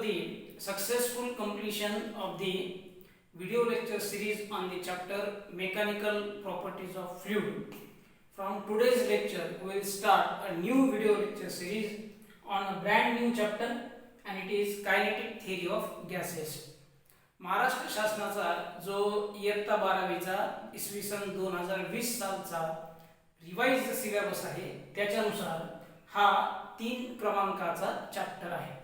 the successful completion of the video lecture series on the chapter Mechanical Properties of Fluid. From today's lecture, we will start a new video lecture series on a brand new chapter, and it is Kinetic Theory of Gases. Maharashtra शासनाचा जो इयत्ता 12वीचा इसवी सन 2020 सालचा revise syllabus आहे त्याच्यानुसार हा 3 क्रमांकाचा chapter आहे.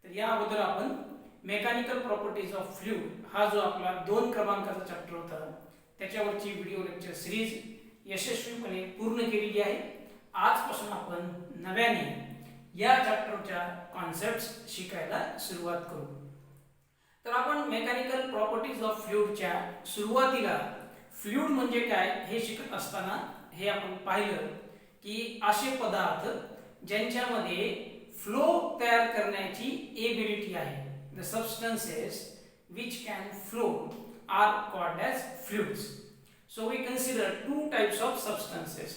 तर या अगोदर आपण मेकॅनिकल प्रॉपर्टीज ऑफ फ्लूइड हा जो आपला 2 क्रमांकाचा चॅप्टर होता त्याच्यावरची व्हिडिओ लेक्चर सिरीज यशस्वीपणे पूर्ण केलेली आहे. आजपासून आपण नव्याने या चॅप्टरच्या कॉन्सेप्ट्स शिकायला सुरुवात करू. तर आपण मेकॅनिकल प्रॉपर्टीज ऑफ फ्लूइडच्या सुरुवातीला फ्लूइड म्हणजे काय हे शिकत असताना हे आपण पाहिलं की असे पदार्थ ज्यांच्यामध्ये फ्लो तयार करण्याची एबिलिटी आहे, the substances which can flow are called as fluids. So we consider two types of substances,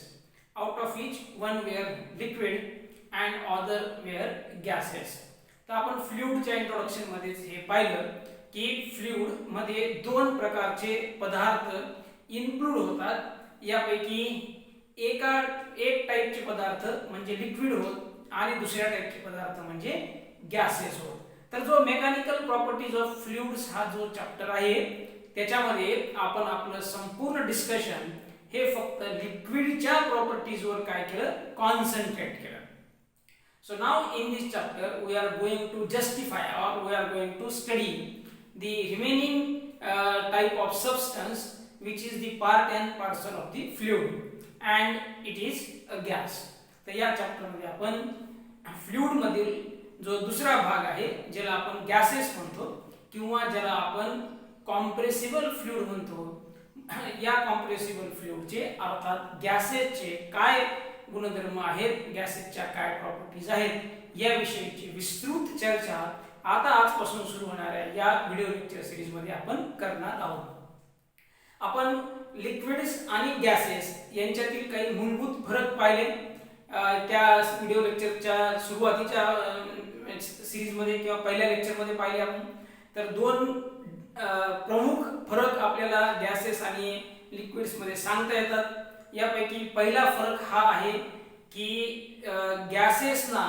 out of which one were liquid and other were gases. तर आपण फ्लूइडच्या इंट्रोडक्शन मध्ये हे पाहिलं की फ्लूइड मध्ये 2 प्रकारचे पदार्थ इन्क्लूड होतात. यापैकी एक टाइपचे पदार्थ म्हणजे लिक्विड होत आणि दुसऱ्या टाइपचे पदार्थ म्हणजे गॅसेस होत. तर जो मेकॅनिकल प्रॉपर्टीज ऑफ फ्लुइड्स हा जो चॅप्टर आहे त्याच्यामध्ये आपण आपलं संपूर्ण डिस्कशन हे फक्त लिक्विडच्या प्रॉपर्टीज वर काय केलं, कॉन्सन्ट्रेट केलं. So now in this chapter we are going to justify or we are going to study the remaining type of substance which is the part and parcel of the fluid and it is a gas. तर या chapter मध्ये आपण fluid मधील जो दुसरा भाग आहे ज्याला आपण गॅसेस म्हणतो किंवा ज्याला आपण कॉम्प्रेसिबल फ्लुइड म्हणतो, या कॉम्प्रेसिबल फ्लुइडचे अर्थात गॅसेसचे काय गुणधर्म आहेत, गॅसेसच्या काय प्रॉपर्टीज आहेत याविषयीची विस्तृत चर्चा आता आजपासून सुरू होणाऱ्या या व्हिडिओ लेक्चर सिरीज मध्ये आपण करणार आहोत. आपण लिक्विड्स आणि गॅसेस यांच्यातील काही मूलभूत फरक पाहिले त्या व्हिडिओ लेक्चरच्या सुरुवातीच्या सिरीज मध्ये किंवा पहिल्या लेक्चर मध्ये पाहिले आपण. तर 2 प्रमुख फरक आपल्याला गॅसेस आणि लिक्विड्स मध्ये सांगता येतात. यापैकी पहिला फरक हा आहे की गॅसेसना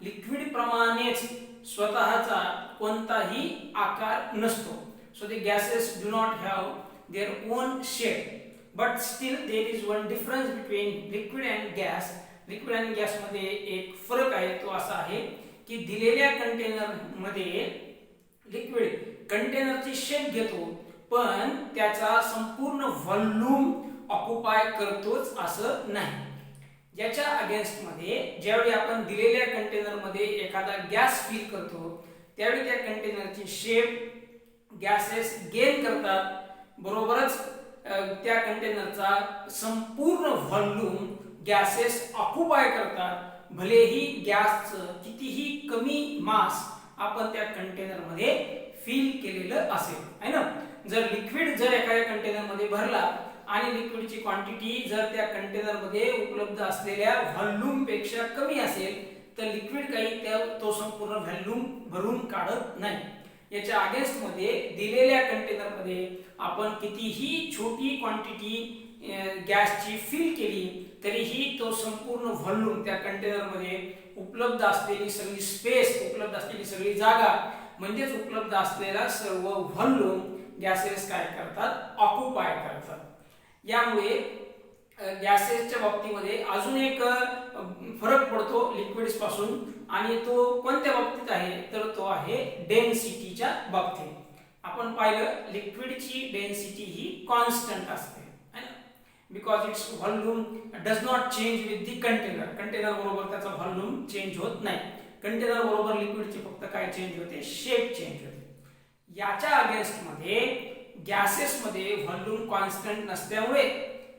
लिक्विड प्रमाणेच स्वतःचा कोणताही आकार नसतो. So the gases do not have their own shape but still there is one difference between liquid and gas. Liquid आणि गॅस मध्ये एक फरक आहे, तो असा आहे की दिलेल्या कंटेनर मध्ये लिक्विड कंटेनरची शेप घेतो पण त्याचा संपूर्ण व्हॉल्यूम ऑक्युपाय करतोच असं नाही. याच्या अगेन्स्ट मध्ये ज्यावेळी आपण दिलेल्या कंटेनर मध्ये एखादा गॅस फिल करतो त्यावेळी त्या कंटेनरची शेप गॅसेस गेन करतात, बरोबरच त्या कंटेनरचा संपूर्ण व्हॉल्यूम गॅसेस ऑक्युपाय करतात. भलेही गॅसचं कितीही कमी मास आपण त्या कंटेनर मध्ये फिल केलेलं असेल आहे ना. जर लिक्विड जर एखाद्या कंटेनर मध्ये भरला आणि लिक्विडची क्वांटिटी जर त्या कंटेनर मध्ये उपलब्ध असलेल्या व्हॉल्यूम पेक्षा कमी असेल तर लिक्विड काही तो संपूर्ण व्हॉल्यूम भरून काढत नाही. याच्या अगेन्स्ट मध्ये दिलेल्या कंटेनर मध्ये आपण कितीही छोटी क्वांटिटी गॅसची फिल केली तरीही तो संपूर्ण व्हॉल्यूम त्या कंटेनर मध्ये उपलब्ध असलेली सगळी स्पेस, उपलब्ध असलेली सगळी जागा म्हणजेच उपलब्ध असलेला सर्व व्हॉल्यूम गॅसेस काय करतात, ऑक्युपाय करतात. यामुळे गॅसेसच्या बाबतीमध्ये अजून एक फरक पडतो लिक्विड्स पासून आणि तो कोणत्या बाबतीत आहे तर तो आहे डेन्सिटीच्या बाबतीत. आपण पाहिलं लिक्विडची डेन्सिटी ही कॉन्स्टंट असते because it's volume does not change with the container. Container बरोबर त्याचा व्हॉल्यूम चेंज होत नाही. कंटेनर बरोबर लिक्विडची फक्त काय चेंज होते, शेप चेंज होते. याच्या अगेन्स्ट मध्ये गॅसेस मध्ये व्हॉल्यूम कॉन्स्टंट नसल्यामुळे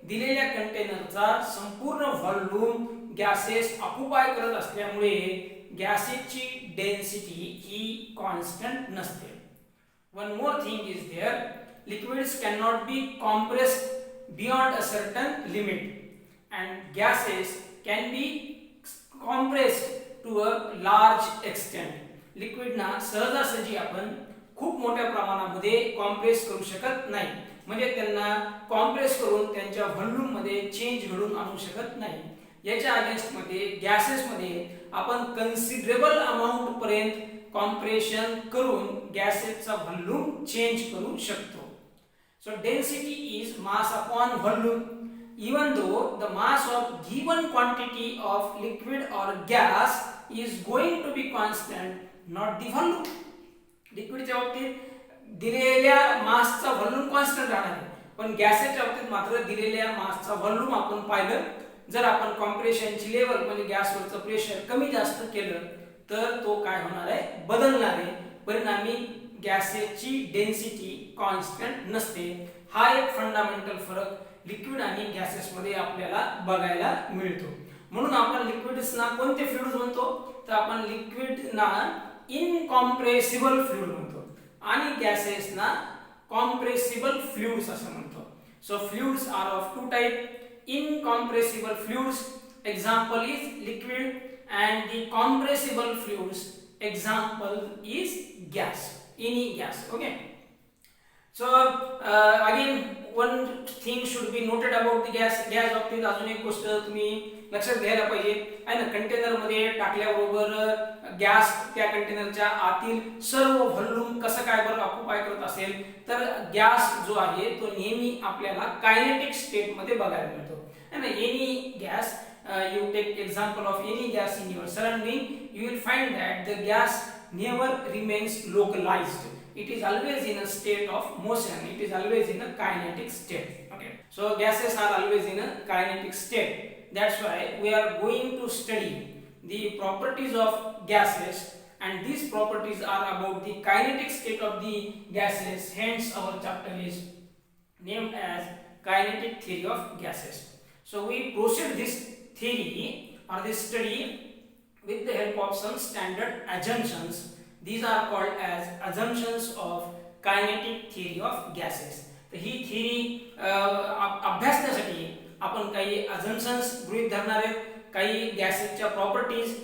दिलेल्या कंटेनरचा संपूर्ण व्हॉल्यूम गॅसेस ऑक्युपाय करत असल्यामुळे गॅसेसची डेन्सिटी ही कॉन्स्टंट नसते. One more thing is there, liquids can not be compressed beyond a certain limit and gases can be compressed to a large extent. लिक्विडना सहजासहजी आपण खूप मोठ्या प्रमाणामध्ये कॉम्प्रेस करू शकत नाही, म्हणजे त्यांना कॉम्प्रेस करून त्यांच्या व्हॉल्यूम मध्ये चेंज घडून आणू शकत नाही. याच्या अगेन्स्ट मध्ये गॅसेस मध्ये आपण कन्सिडरेबल अमाउंट पर्यंत कॉम्प्रेशन करून गॅसेसचा व्हॉल्यूम चेंज करू शकतो. So density is mass upon volume. Even though the mass of given quantity of liquid or gas is going to be constant, not the volume. लिक्विडच्या बाबतीत दिलेल्या मासचा volume constant राहणार आहे, पण गॅसच्या बाबतीत मात्र दिलेल्या मासचा व्हॉल्यूम आपण पाहिलं, जर आपण कॉम्प्रेशनची लेवल म्हणजे गॅसवरचं प्रेशर कमी जास्त केलं तर तो काय होणार आहे, बदलणार आहे. परिणामी गॅसेसची डेन्सिटी कॉन्स्टंट नसते. हा एक फंडामेंटल फरक लिक्विड आणि गॅसेस मध्ये आपल्याला बघायला मिळतो. म्हणून आपण लिक्विड्सना कोणते फ्लुइड्स म्हणतो, तर आपण लिक्विडना इनकॉम्प्रेसिबल फ्लुइड म्हणतो आणि गॅसेसना कॉम्प्रेसिबल फ्लुइड्स असं म्हणतो. So fluids are of two type. Incompressible fluids example is liquid and the compressible fluids example is gas, any gas. Okay, so again one thing should be noted about the gas बाबतीत अजून एक गोष्ट तुम्ही लक्षात घ्यायला पाहिजे आहे ना, कंटेनर मध्ये टाकल्याबरोबर गॅस त्या कंटेनरच्या आतील सर्व व्हॉल्यूम कसं काय बरं ऑक्युपाय करत असेल, तर गॅस जो आहे तो नेहमी आपल्याला कायनेटिक स्टेट मध्ये बघायला मिळतो है ना. Any gas, you take example of any gas in your surrounding, you will find that the gas never remains localized. It is always in a state of motion. It is always in a kinetic state. Okay, so gases are always in a kinetic state. That's why we are going to study the properties of gases, and these properties are about the kinetic state of the gases. Hence our chapter is named as kinetic theory of gases. So we proceed this theory or this study with the help of some standard assumptions. These are called as assumptions of kinetic theory of gases. तर ही theory अभ्यासण्यासाठी आपण काही assumptions गृहीत धरणार आहेत. काही गॅसेसच्या properties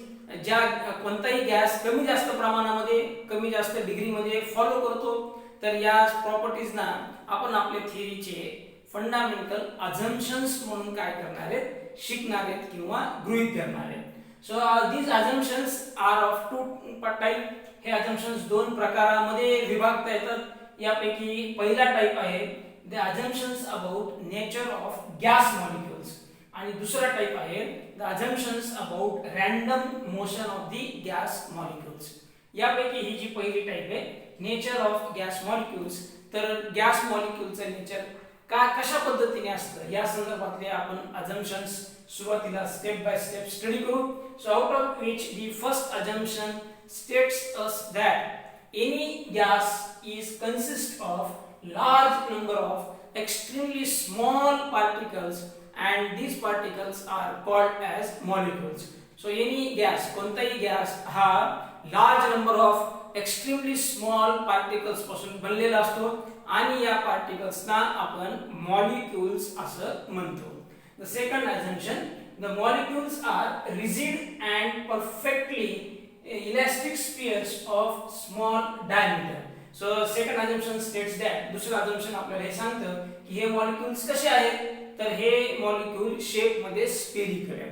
ज्या कोणताही gas कमी जास्त प्रमाणामध्ये कमी जास्त डिग्रीमध्ये फॉलो करतो, तर या प्रॉपर्टीजना आपण आपल्या थिअरीचे फंडामेंटल assumptions म्हणून काय करणार आहेत, शिकणार आहेत किंवा गृहीत धरणार आहेत. So these assumptions are of two type. हे अझम्पशन्स दोन प्रकारामध्ये विभागता येतात. यापैकी पहिला टाइप आहे the assumptions about nature of gas molecules, आणि दुसरा टाइप आहे the assumptions about random motion of the gas molecules. यापैकी ही जी पहिली टाइप आहे नेचर ऑफ गॅस मॉलिक्युल्स, तर गॅस मॉलिक्युलचं नेचर का कशा पद्धतीने असतं या संदर्भातले आपण अझम्पशन्स सुरुवातीला स्टेप बाय स्टेप स्टडी करू. So out of which the first assumption states us that any gas is consist of large number of extremely small particles and these particles are called as molecules. So any gas, कोणताही gas हा large number of extremely small particles पासून बनलेला असतो आणि या पार्टिकल्सना आपण molecules असं म्हणतो. The second assumption, the molecules are rigid and perfectly elastic spheres of small diameter. So second assumption states that, दुसरं assumption आपल्याला हे सांगतं की हे मॉलिक्युल्स कसे आहेत, तर हे मॉलिक्यूल शेप मध्ये स्फेरिकल आहे.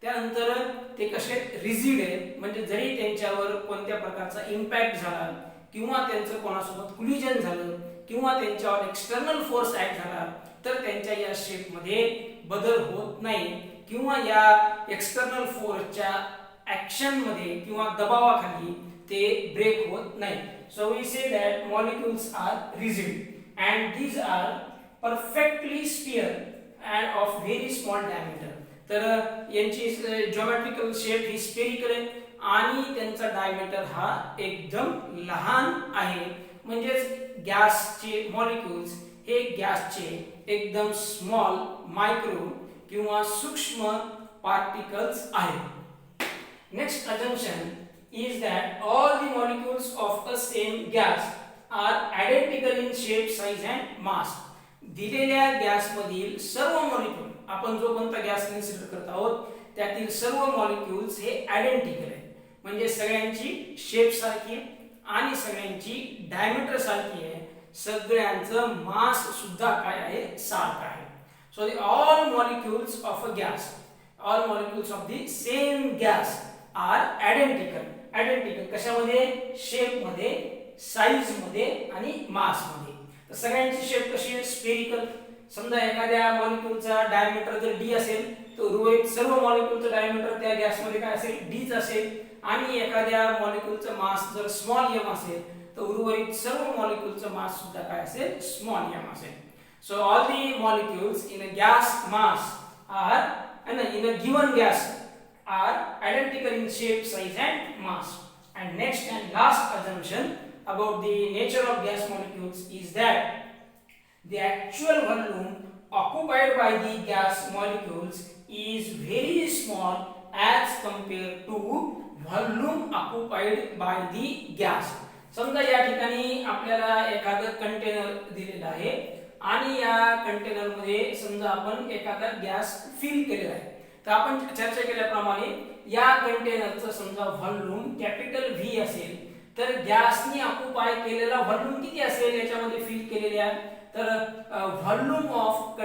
त्यानंतर ते कसे रिजिड आहेत, म्हणजे जरी त्यांच्यावर कोणत्या प्रकारचा इम्पॅक्ट झाला किंवा त्यांचं कोणासोबत कोलिजन झालं किंवा त्यांच्यावर एक्सटर्नल फोर्स ऍक्ट झाला तर त्यांच्या या शेप मध्ये बदल होत नाही किंवा या एक्सटर्नल फोर्सच्या ऍक्शन मध्ये किंवा दबावाखाली ते ब्रेक होत नाही. So we say that molecules are rigid and these are perfectly sphere and of very small diameter. तर यांची ज्योमेट्रिकल शेप ही स्फेरिकल आहे आणि त्यांचा डायमीटर हा एकदम लहान आहे. म्हणजेच गॅसचे मॉलिक्युल्स हे गॅसचे एकदम स्मॉल मायक्रो किंवा सूक्ष्म पार्टिकल्स आहेत. Next assumption is that all the molecules of a same gas are identical in shape, size and mass. दिलेल्या गॅस मधील सर्व मॉलिक्यूल, आपण जो कोणता गॅस कन्सिडर करत आहोत त्यातील सर्व मॉलिक्यूल्स हे आयडेंटिकल आहेत. म्हणजे सगळ्यांची शेप सारखी आहे आणि सगळ्यांची डायमीटर सारखी आहे, सगळ्यांचं मास सुद्धा काय आहे, सारखं आहे. So the all molecules of a gas, all molecules of the same gas are identical कशामध्ये, शेप मध्ये, साइज मध्ये आणि मास मध्ये. तर सगळ्यांची शेप कशी आहे, स्फेरिकल. समजा एखाद्या मॉलिक्युलचा डायमीटर जर डी असेल तर उर्वरित सर्व मॉलिक्युलचं डायमीटर त्या गॅसमध्ये काय असेल, डीच असेल. आणि एखाद्या मॉलिक्युलचं मास जर स्मॉल एम असेल तर उर्वरित सर्व मॉलिक्युलचं मास सुद्धा काय असेल, स्मॉल एम असेल. So all the molecules in a gas mass are in a given gas are identical in shape, size and mass. And next and last assumption about the nature of gas molecules is that the actual volume occupied by the gas molecules is very small as compared to volume occupied by the gas. समजा या ठिकाणी आपल्याला एखादं container दिलेलं आहे आणि या container मध्ये समजा आपण एखादा गॅस फिल केलेला आहे. तर आपण चर्चा केल्याप्रमाणे या कंटेनरचं समजा व्हॉल्यूम कॅपिटल व्ही असेल तर गॅसनी ऑक्युपाय केलेला व्हॉल्यूम किती असेल याच्यामध्ये फिल केलेल्या, तर volume of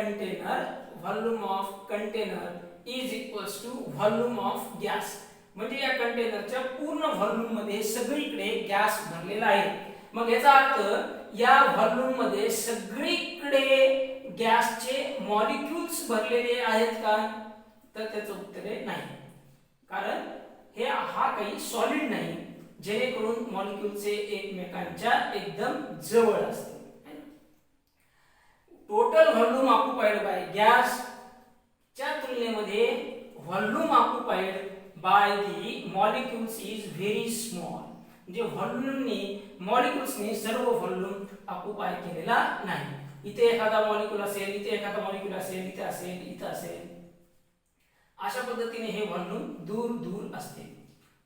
container is equals to volume of gas. म्हणजे या कंटेनरच्या पूर्ण व्हॉल्यूम मध्ये सगळीकडे गॅस भरलेला आहे. मग याचा अर्थ या व्हॉल्यूम मध्ये सगळीकडे गॅसचे मॉलिक्युल्स भरलेले आहेत का, तर त्याचं उत्तर आहे नाही. कारण हा काही सॉलिड नाही जेणेकरून मॉलिक्युलचे एकमेकांच्या एकदम जवळ असते. Total volume occupied by gas च्या तुलनेमध्ये volume occupied by the molecules is very small. म्हणजे मॉलिक्युल्सनी सर्व व्हॉल्यूम ऑक्युपाय केलेला नाही. इथे एखादा मॉलिक्युल असेल, इथे एखादा मॉलिक्युल असेल, इथे असेल, इथे असेल, अशा पद्धतीने हे व्हॉल्यूम दूर दूर असते.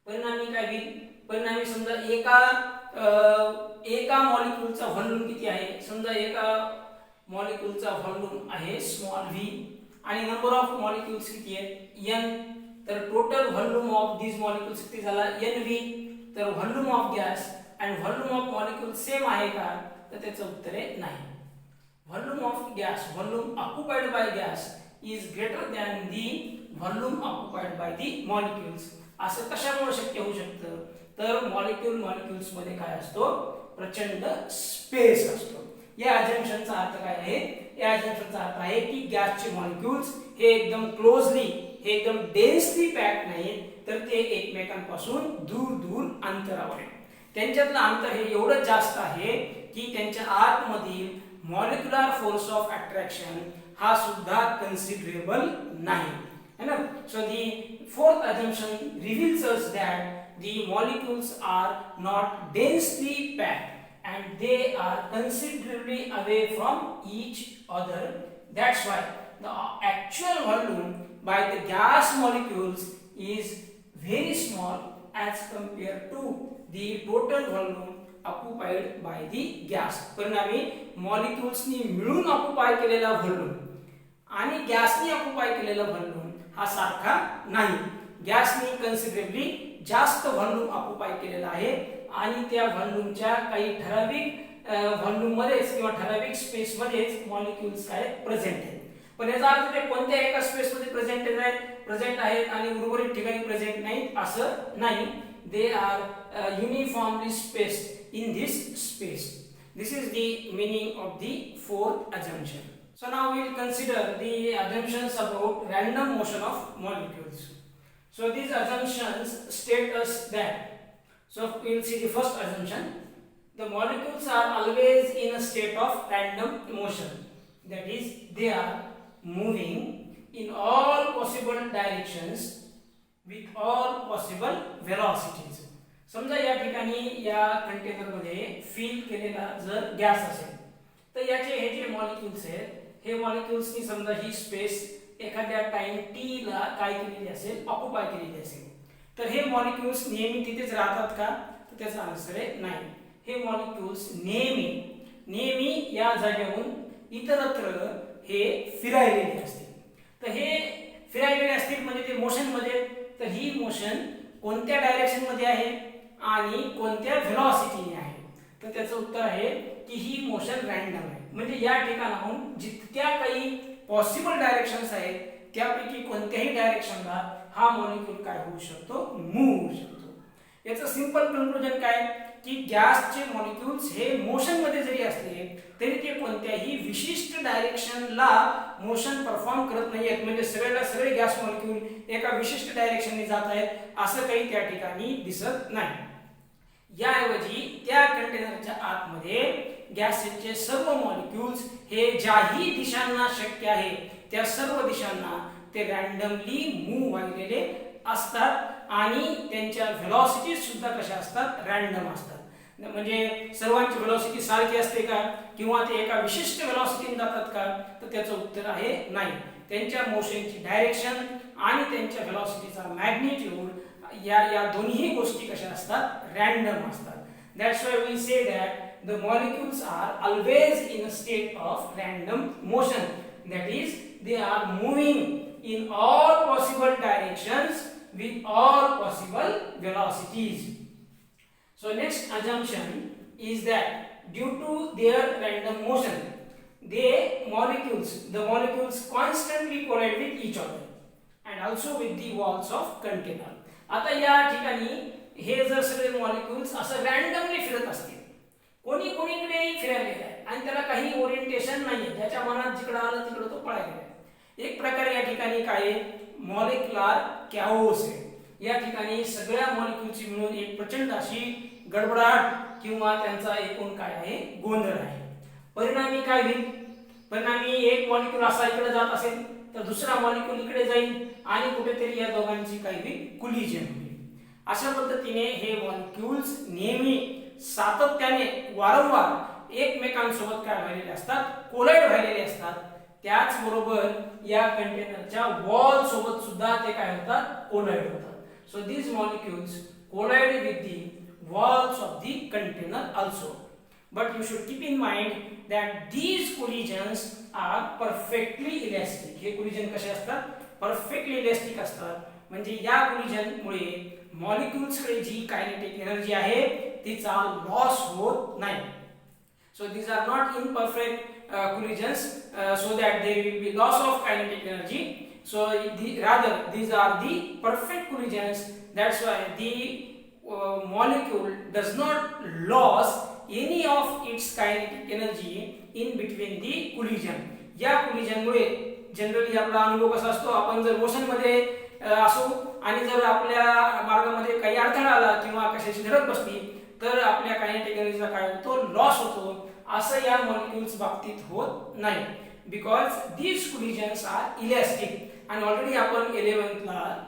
परिणामी काय होईल, परिणामी समजा एका मॉलिक्युलचा व्हॉल्यूम किती आहे, समजा एका मॉलिक्युलचा व्हॉल्यूम आहे स्मॉल व्ही आणि नंबर ऑफ मॉलिक्युल्स किती आहेत, एन. तर total volume of these molecules किती झाला, एन व्ही. तर व्हॉल्यूम ऑफ गॅस आणि व्हॉल्यूम ऑफ मॉलिक्युल सेम आहे का, तर त्याचं उत्तर आहे नाही. Volume of gas, volume occupied by gas is greater than the volume occupied by the molecules. असं कशामुळे शक्य होऊ शकतं, तर मॉलिक्युल्स मध्ये काय असतो, प्रचंड स्पेस असतो. या अजम्पशनचा अर्थ काय आहे, या अजम्पशनचा अर्थ आहे की गॅसचे मॉलिक्युल्स हे एकदम क्लोजली, हे एकदम डेन्सली पॅक्ड नाहीत, तर ते एकमेकांपासून दूर दूर अंतरावर आहे. त्यांच्यातलं अंतर हे एवढं जास्त आहे की त्यांच्या आतमधील मॉलिक्युलर फोर्स ऑफ अट्रॅक्शन हा सुद्धा कन्सिडरेबल नाही है ना. So the fourth assumption reveals us that the molecules are not densely packed and they are considerably away from each other. That's why the actual volume by the gas molecules is very small as compared to the total volume occupied by the gas. परिणामी मॉलिक्युल्सनी मिळून occupy केलेला volume आणि गॅसनी occupy केलेला volume हा सारखा नाही. गॅसनी considerably जास्त volume occupy केलेला आहे आणि त्या व्हॉल्यूमच्या काही ठराविक व्हॉल्यूम मध्येच किंवा ठराविक स्पेस मध्येच मॉलिक्युल्स काय प्रेझेंट आहेत. पण याचा अर्थ ते कोणत्या एका स्पेस मध्ये प्रेझेंट आहेत आणि उर्वरित ठिकाणी प्रेझेंट नाहीत असं नाही. They are uniformly spaced in this space. This is the meaning of the fourth assumption. So now we will consider the assumptions about random motion of molecules. So these assumptions state us that, so we will see the first assumption, the molecules are always in a state of random motion. That is, they are moving in all possible directions with all possible velocities. समजा या ठिकाणी या container मध्ये fill केलेला जर gas असेल तर याचे हे जे मॉलिक्युल्स आहेत, हे मॉलिक्युल्सनी समजा ही स्पेस एखाद्या टाइम टी ला काय केलेली असेल, ऑक्युपाय केलेली असेल, तर हे मॉलिक्युल्स नेहमी तिथेच राहतात का, तर त्याचा आन्सर आहे नाही. हे मॉलिक्युल्स नेहमी या जागेवरून इतरत्र हे फिरायलेले असतील. तर हे फिरायलेले असतील म्हणजे ते मोशन मध्ये, तर ही मोशन कोणत्या डायरेक्शन मध्ये आहे आणि कोणत्या व्हेलॉसिटीने आहे. तर त्याचं उत्तर आहे की ही मोशन रॅन्डम आहे. म्हणजे या ठिकाणाहून जितक्या काही पॉसिबल डायरेक्शन्स आहेत त्यापैकी कोणत्याही डायरेक्शनला हा मॉलिक्यूल काय होऊ शकतो, मूव्ह होऊ शकतो. याचं सिंपल कन्क्लुजन काय की गॅसचे मॉलिक्युल्स हे मोशन मध्ये जरी असले तरी ते कोणत्याही विशिष्ट डायरेक्शनला मोशन परफॉर्म करत नाहीयेत. म्हणजे सगळे गॅस मॉलिक्यूल एका विशिष्ट डायरेक्शनने जात आहेत असं काही त्या ठिकाणी दिसत नाही. याऐवजी त्या कंटेनरच्या आतमध्ये गॅसचे सर्व मॉलिक्युल्स हे ज्याही दिशांना शक्य आहे त्या सर्व दिशांना ते रॅन्डमली मूव्ह व्हायलेले असतात आणि त्यांच्या व्हेलॉसिटीज सुद्धा कशा असतात, रॅन्डम असतात. म्हणजे सर्वांची व्हेलॉसिटी सारखी असते का किंवा ते एका विशिष्ट व्हेलॉसिटीने जातात का, तर त्याचं उत्तर आहे नाही. त्यांच्या मोशनची डायरेक्शन आणि त्यांच्या व्हेलॉसिटीचा मॅग्निट्यूड या दोन्ही गोष्टी कशा असतात, रॅन्डम असतात. That's why we say that the molecules are always in a state of random motion. That is, they are moving in all possible directions with all possible velocities. So next assumption is that due to their random motion, the molecules constantly collide with each other and also with the walls of container. आता या ठिकाणी हे जर सगळे molecules असं randomly फिरत असतील, कोणी कोणीकडे फिरायला आहे आणि त्याला काही ओरिएंटेशन नाहीये, त्याच्या मनात जिकडे आलं तिकडे तो पळायला आहे. एक प्रकारे या ठिकाणी काय मॉलिक्युलर कॅओस आहे. या ठिकाणी सगळ्या मॉलिक्युलची मिळून एक प्रचंड अशी गडबडाट किंवा त्यांचा एकूण काय आहे, गोंधळ आहे. परिणामी काय होईल, परिणामी एक मॉलिक्यूल असा इकडे जात असेल तर दुसरा मॉलिक्यूल इकडे जाईल आणि कुठेतरी या दोघांची काय होईल, कोलिजन होईल. अशा पद्धतीने हे मॉलिक्युल्स नेहमी सातत्याने वारंवार एकमेकांसोबत काय व्हायलेले असतात, कोलाइड व्हायलेले असतात. त्याचबरोबर या कंटेनरच्या वॉल सोबत सुद्धा ते काय होतात, कोलाइड होतात. So these molecules collide with the walls of the container also. But you should keep in mind that these collisions are perfectly elastic. हे कोलिजन कसे असतात, परफेक्टली इलास्टिक असतात. म्हणजे या कोलिजन मुळे मॉलिक्युल्स कडे जी कायनेटिक एनर्जी आहे तिचा लॉस होत नाही. So these are not imperfect collisions so that there will be loss of kinetic energy. So rather these are the perfect collisions. That's why the molecule does not lose any of its kinetic energy in between the collision. या collision मुळे generally आपला अनुभव कसा असतो, आपण जर motion मध्ये असो आणि जर आपल्या मार्गामध्ये काही अडथळा आला किंवा कशाची धडक बसली तर आपल्या कायनेटिक एनर्जीचा काय होतो, लॉस होतो. असं या मॉलिक्युल्स बाबतीत होत नाही, because these collisions are elastic. आणि ऑलरेडी आपण 11th ला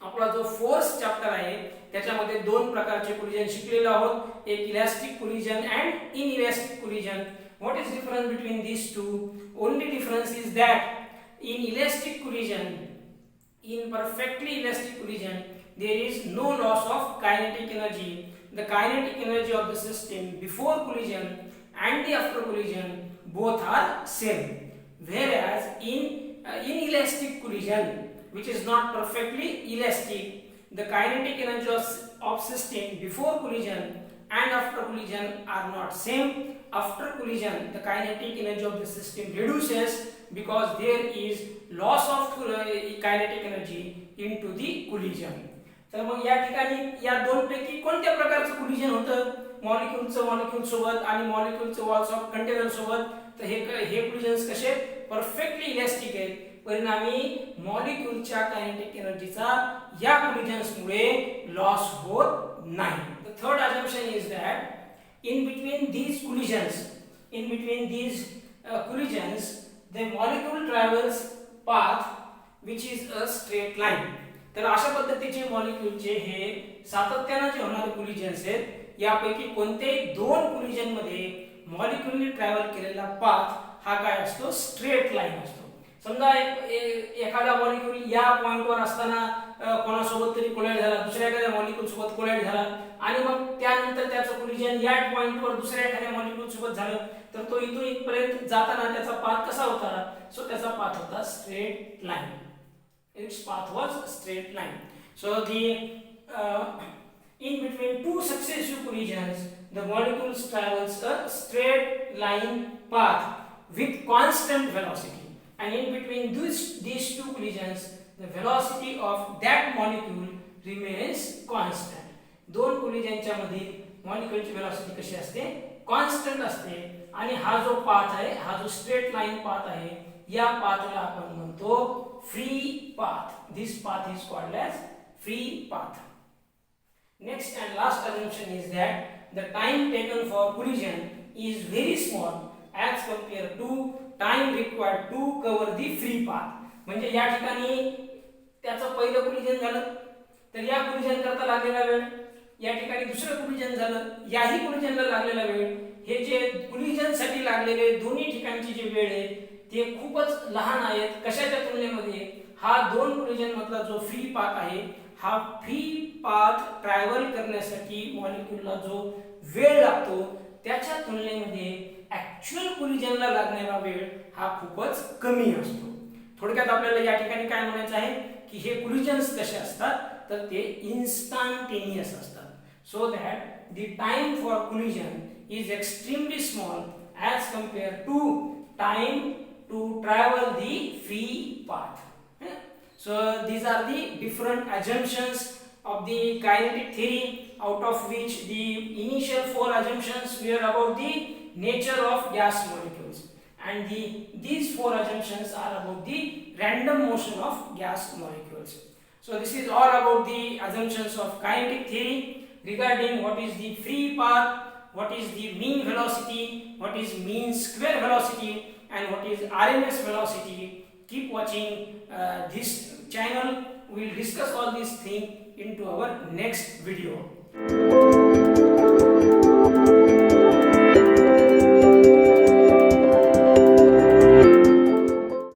आपला जो फोर्स चॅप्टर आहे त्याच्यामध्ये दोन प्रकारचे कोलिजन शिकलेलो आहोत, एक elastic collision and inelastic collision. What is difference between these two? Only difference is that in elastic collision, in perfectly elastic collision, there is no loss of kinetic energy. The kinetic energy of the system before collision and the after collision both are same. Whereas in inelastic collision, which is not perfectly elastic, the kinetic energy of system before collision and after collision are not same. After collision, the kinetic energy of the system reduces because there is loss of kinetic energy into the collision. तर मग या ठिकाणी या दोन पैकी कोणत्या प्रकारचं collision होतं, मॉलिक्यूल सोबत आणि मॉलिक्यूलचं वॉल्स ऑफ कंटेनर सोबत. तर हे कोलिजन्स कसे परफेक्टली इलास्टिक आहेत. परिणामी मॉलिक्यूलच्या कायनेटिक एनर्जीचा या कोलिजन्स मुळे लॉस होत नाही. The third assumption is that in between these collisions the molecule travels path which is a straight line. तर अशा पद्धतीचे मॉलिक्यूलचे हे सातत्याने जे होणारे कोलिजन्स आहेत, यापैकी कोणत्याही दोन कोलिजन मध्ये मॉलिक्यूलने ट्रॅव्हल केलेला पाथ हा काय असतो, स्ट्रेट लाईन असतो. समजा एखादा मॉलिक्यूल या पॉइंटवर असताना कोणासोबत तरी कोलाइड झाला, दुसऱ्या एखाद्या मॉलिक्यूल सोबत कोलाइड झाला आणि मग त्यानंतर त्याचं कोलिजन या पॉइंटवर दुसऱ्या एखाद्या मॉलिक्यूल सोबत झालं तर तो इथून इथपर्यंत जाताना त्याचा पाथ कसा होता, सो त्याचा पाथ होता straight line. Its path was straight line. So the in between two successive collisions, the molecules travels a straight line path with constant velocity, and in between these two collisions, the velocity of that molecule remains constant. दोन कोलिजनच्या मधील मॉलिक्यूलची velocity कशी असते? Constant असते. आणि हा जो path आहे, हा जो स्ट्रेट लाइन पाथ आहे, या पाथला आपण म्हणतो free path. This path is called as free path. Next and last assumption is that the time taken for collision is very small as compared to time required to cover the free path. म्हणजे या ठिकाणी त्याचं पहिलं collision झालं तर या collision करता लागलेला वेळ, या ठिकाणी दुसरं कोलिजन झालं, याही कोलिजनला लागलेला वेळ, हे जे कोलिजन साठी लागलेले दोन्ही ठिकाणची जे वेळ आहे ते खूपच लहान आहेत. कशाच्या तुलनेमध्ये हा दोन कोलिजन मधला जो फ्री पाथ आहे, हा फ्री पाथ ट्रॅव्हल करण्यासाठी मॉलिक्यूलला जो वेळ लागतो त्याच्या तुलनेमध्ये ऍक्च्युअल कोलिजनला लागणारा वेळ हा खूपच कमी असतो. थोडक्यात आपल्याला या ठिकाणी काय म्हणायचं आहे की हे कोलिजन्स कसे असतात तर ते इन्स्टंटेनियस असतात. So that the time for collision is extremely small as compare to time to travel the free path. So these are the different assumptions of the kinetic theory, out of which the initial four assumptions were about the nature of gas molecules, and these four assumptions are about the random motion of gas molecules. So this is all about the assumptions of kinetic theory regarding what is the free path, what is the mean velocity, what is mean square velocity, and what is RMS velocity. Keep watching this channel. We will discuss all these things into our next video.